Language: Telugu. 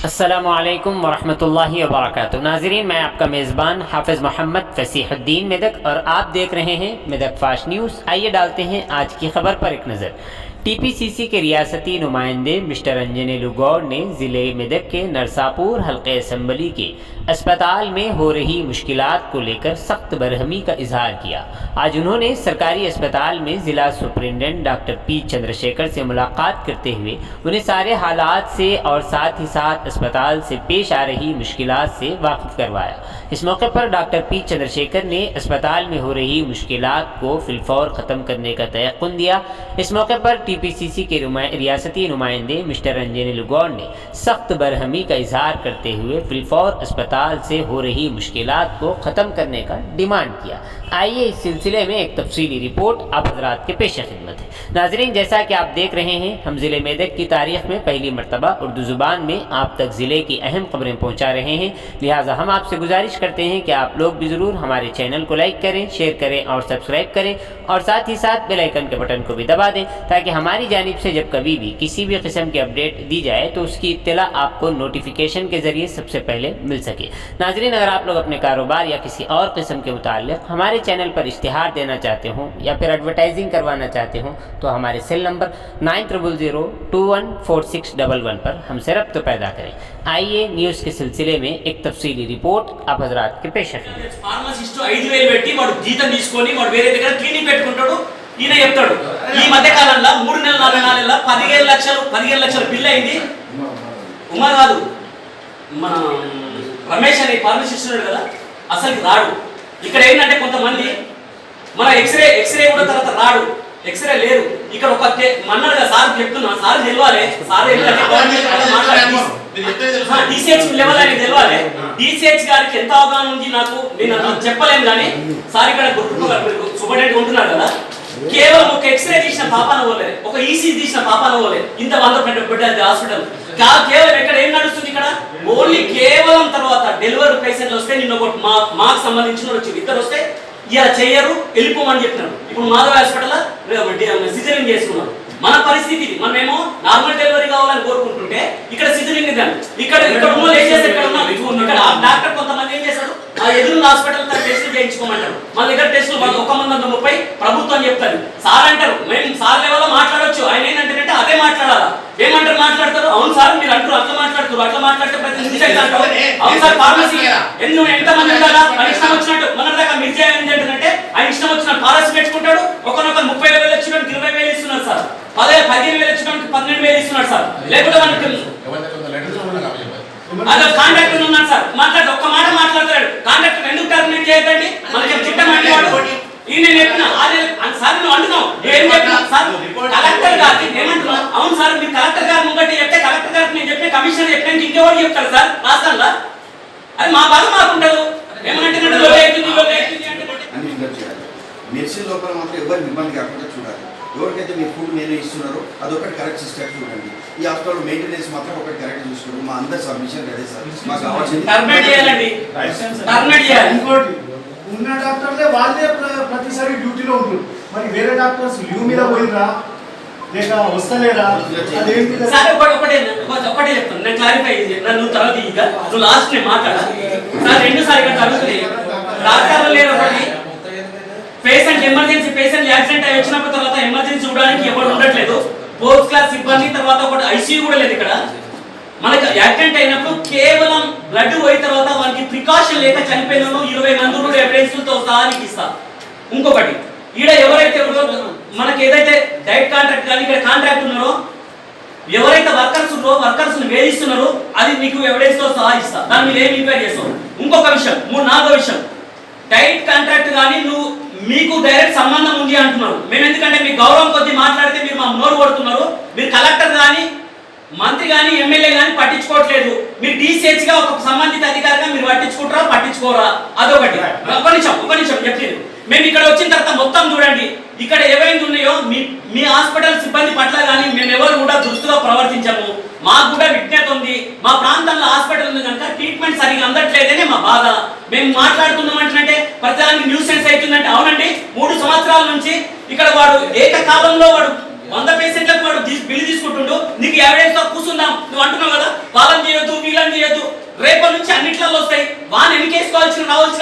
अस्सलामुअलैकुम वरहमतुल्लाहि वबरकातुहू। नाज़रीन, मैं आपका मेज़बान हाफिज़ मोहम्मद फसीहुद्दीन मेदक और आप देख रहे हैं मेदक फास्ट न्यूज़। आइए डालते हैं आज की खबर पर एक नज़र। टीपीसीसी के रियासती नुमाइंदे मिस्टर अंजनी लुगौर ने ज़िले मेदक के नरसापुर हल्के असम्बली के अस्पताल में हो रही मुश्किलात को लेकर सख्त बरहमी का इजहार किया। आज उन्होंने सरकारी अस्पताल में ज़िला सुपरिटेंडेंट डॉक्टर पी चंद्रशेखर से मुलाकात करते हुए उन्हें सारे हालात से और साथ ही साथ अस्पताल से पेश आ रही मुश्किलात से वाकिफ करवाया। इस मौके पर डॉक्टर पी चंद्रशेखर ने अस्पताल में हो रही मुश्किलात को फिलफौर ख़त्म करने का तयक़ुन दिया। इस मौके पर टीपीसीसी के रियासती नुमाइंदे मिस्टर अंजनी लुगौर ने सख्त बरहमी का इजहार करते हुए फिलफौर अस्पताल से हो रही मुश्किलात को ख़त्म करने का डिमांड किया। आइए इस सिलसिले में एक तफसीली रिपोर्ट आप हज़रात के पेश खिदमत है। नाज़रीन, जैसा कि आप देख रहे हैं, हम ज़िले मेदक की तारीख़ में पहली मरतबा उर्दू ज़ुबान में आप तक ज़िले की अहम खबरें पहुँचा रहे हैं। लिहाजा हम आपसे गुजारिश करते हैं कि आप लोग भी ज़रूर हमारे चैनल को लाइक करें, शेयर करें और सब्सक्राइब करें और साथ ही साथ बेल आइकन के बटन को भी दबा दें ताकि हमारी जानिब से जब कभी भी किसी भी किस्म की अपडेट दी जाए तो उसकी इत्तला आपको नोटिफिकेशन के ज़रिए सबसे पहले मिल सके। नाज़रीन, अगर आप लोग अपने कारोबार या किसी और किस्म के मुताल्लिक़ हमारे चैनल पर इश्तिहार देना चाहते हों या फिर एडवर्टाइजिंग करवाना चाहते हों तो हमारे सेल नंबर 9000214611 पर हमसे रब्त पैदा करें। आइए न्यूज़ के सिलसिले में एक तफसीली रिपोर्ट आप हज़रात के पेश रखें। ఫార్మసిస్ట్ 5000 పెట్టి వాడు జీతం తీసుకొని వాడు వేరే దగ్గర క్లినిక్ పెట్టుకుంటాడు. ఈయన చెప్తాడు ఈ మధ్య కాలంలో 3 నెలల 4 నెలల 15 లక్షల బిల్ అయింది. ఉమర్ కాదు, మన రమేష్ అనే ఫార్మసిస్ట్ ఉన్నాడు కదా, అసలు రాడు. ఇక్కడ ఏంటంటే కొంతమంది మన ఎక్స్రే కూడా తర్వాత రాడు, ఎక్స్రే లేరు. ఇక్కడ ఒక మన్నాడు కదా సార్, చెప్తున్నా సార్ తెలియాలి, సార్ డిసిహెచ్ లెవెల్ అనేది తెలియాలి. డిసిహెచ్ గారికి ఎంత అవగాహన ఉంది నాకు నేను చెప్పలేను, కానీ సార్ ఇక్కడ సూపరింటెండెంట్ ఉంటున్నారు కదా, కేవలం ఒక ఎక్స్రే తీసిన పాపాన పోలేదు, ఒక ఈసీ తీసిన పాపాన పోలేదు. ఇంత 100 బెడ్ హాస్పిటల్ కేవలం ఇక్కడ ఏం నడుస్తుంది, ఇక్కడ ఓన్లీ కేవలం తర్వాత డెలివరీ పేషెంట్లు వస్తే నిన్న ఒక మాకు సంబంధించిన వచ్చి ఇద్దరు వస్తే ఇలా చెయ్యరు, వెళ్ళిపోమని చెప్పినారు. ఇప్పుడు మాధవ హాస్పిటల్ సిజరింగ్ చేసుకున్నారు. మన పరిస్థితి మనమేమో నార్మల్ డెలివరీ కావాలని కోరుకుంటుంటే ఇక్కడ సిజరింగ్ ఇక్కడ ఉన్న ఏం చేస్తారు, ఇక్కడ డాక్టర్ కొంతమంది ఏం చేశారు, ఆ ఎదురు హాస్పిటల్ టెస్టులు చేయించుకోమంటారు. మన దగ్గర టెస్టులు 130 ప్రభుత్వం చెప్తారు. సార్ అంటారు మేము సార్ లెవెల్లో మాట్లాడవచ్చు, ఆయన ఏంటంటే అదే మాట్లాడాలా. ఏమంటారు మాట్లాడతారు, అవును సార్ మీరు అంటారు అట్లా మాట్లాడుతారు, అట్లా మాట్లాడితే ప్రతి అవును సార్ ఫార్మసీ ఎంతమంది ఉండాలా, ఆయన ఇష్టం వచ్చినట్టు. మన దాకా మిర్జా ఏంటంటే ఆయన ఇష్టం వచ్చినట్టు ఫార్మసీ పెట్టుకుంటాడు. ఒకనొక 30,000 వచ్చినట్టు 20,000 ఇస్తున్నారు సార్, 15,000 వచ్చినట్టు 12,000 ఇస్తున్నారు సార్. లేకపోతే మనకి అదే కాంట్రాక్టర్ ఉన్నాడు సార్, మాట్లాడు ఒక్క మాట మాట్లాడతాడు. కాంట్రాక్టర్ ఎందుకు టర్మినేట్ చేయొద్దండి, మనకి చిట్టమండి వాడు. ఈయన చెప్పిన అదే సార్ నువ్వు అంటున్నావు, ఏం చెప్పినా సార్ కలెక్టర్ గారికి ఏమంటున్నావు, అవును సార్ మీరు కలెక్టర్ గారు ముంగట్టి చెప్తే కలెక్టర్ గారికి నేను చెప్పిన కమిషనర్ చెప్పిన ఇంకెవరు చెప్తారు సార్ రాష్ట్రంలో. అది మా బాధ మాకుంటారు. ఏమంటే మెడిసిన్ లోపల మాత్రం ఎవరు ఇబ్బంది కాకుండా చూడాలి. ఎవరికైతే మీరు ఫుడ్ నేను ఇస్తున్నారో అదొకటి కరెక్ట్ సిస్టమ్ చూడండి. ఈ హాస్పిటల్ మెయింటెనెన్స్ మాత్రం ఒకటి కరెక్ట్ చూసుకోండి. మా అందరి సబ్మిషన్ అదే సార్, మాకు కావాల్సింది ఉన్న డాక్టర్లే వాళ్ళే ప్రతిసారి డ్యూటీలో ఉంటుంది. మరి వేరే డాక్టర్స్ లీవ్ మీద పోయినరా లేక వస్తలేరా, అదేంటి సార్? ఒకటే చెప్తాను, నేను క్లారిఫై చేస్తాను. నువ్వు తర్వాత ఇంకా నువ్వు లాస్ట్ నేను మాట్లాడా సార్. 2 సార్లు జరుగుతున్నాయి, డాక్టర్లు లేరు. ఒకటి పేషెంట్ ఎమర్జెన్సీ పేషెంట్ యాక్సిడెంట్ అయి వచ్చినప్పుడు తర్వాత ఎమర్జెన్సీ చూడడానికి ఎవరు ఉండట్లేదు. 4th క్లాస్ సిబ్బంది, తర్వాత ఒకటి ఐసీయూ కూడా లేదు ఇక్కడ. మనకి యాక్సిడెంట్ అయినప్పుడు కేవలం బ్లడ్ పోయిన తర్వాత మనకి ప్రికాషన్ లేక చనిపోయిన 20 మంది కూడా ఎవిడెన్స్లతో సహానికి ఇస్తా. ఇంకొకటి ఈడ ఎవరైతే మనకి ఏదైతే డైరెక్ట్ కాంట్రాక్ట్ కానీ ఇక్కడ కాంట్రాక్ట్ ఉన్నారో ఎవరైతే వర్కర్స్ ఉన్నారో వర్కర్స్ వేధిస్తున్నారో అది మీకు ఎవిడెన్స్ తో సహా ఇస్తా. దాన్ని మీరు ఏం ఇంక్వైరీ చేస్తావు. ఇంకొక విషయం, 4వ విషయం, డైరెక్ట్ కాంట్రాక్ట్ కానీ నువ్వు మీకు డైరెక్ట్ సంబంధం ఉంది అంటున్నారు. మేము ఎందుకంటే మీ గౌరవం కొద్ది మాట్లాడితే మీరు మా నోరు కొడుతున్నారు. మీరు కలెక్టర్ కానీ మంత్రి కానీ ఎమ్మెల్యే కానీ పట్టించుకోవట్లేదు. మీరు డిసిహెచ్ గా ఒక సంబంధిత అధికారిగా మీరు పట్టించుకుంటారా పట్టించుకోరా, అదొకటి. ఒక నిమిషం చెప్పలేదు. మేము ఇక్కడ వచ్చిన తర్వాత మొత్తం చూడండి, ఇక్కడ ఏవైనా ఉన్నాయో మీ హాస్పిటల్ సిబ్బంది పట్ల కానీ మేము ఎవరు కూడా దుస్తుగా ప్రవర్తించము. మాకు కూడా విజ్ఞత ఉంది. మా ప్రాంతంలో హాస్పిటల్ ఉంది కనుక ట్రీట్మెంట్ సరిగా అందట్లేదనే మా బాధ. మేము మాట్లాడుతున్నాం అంటే ప్రతిదానికి న్యూసెన్స్ అవుతుందంటే అవునండి. 3 సంవత్సరాల నుంచి ఇక్కడ వాడు ఏకకాలంలో వాడు 100 పేషెంట్లకు వాడు బిల్లు తీసుకుంటుండు, నీకు ఎవిడెన్స్ తో కూర్చుందాం నువ్వు అంటున్నావు కదా, వాళ్ళని చేయొద్దు వీళ్ళని చేయొద్దు, రేపటి నుంచి అన్నిట్లలో వస్తాయి. వాని ఎన్ని కేసు కావాల్సిన రావాల్సి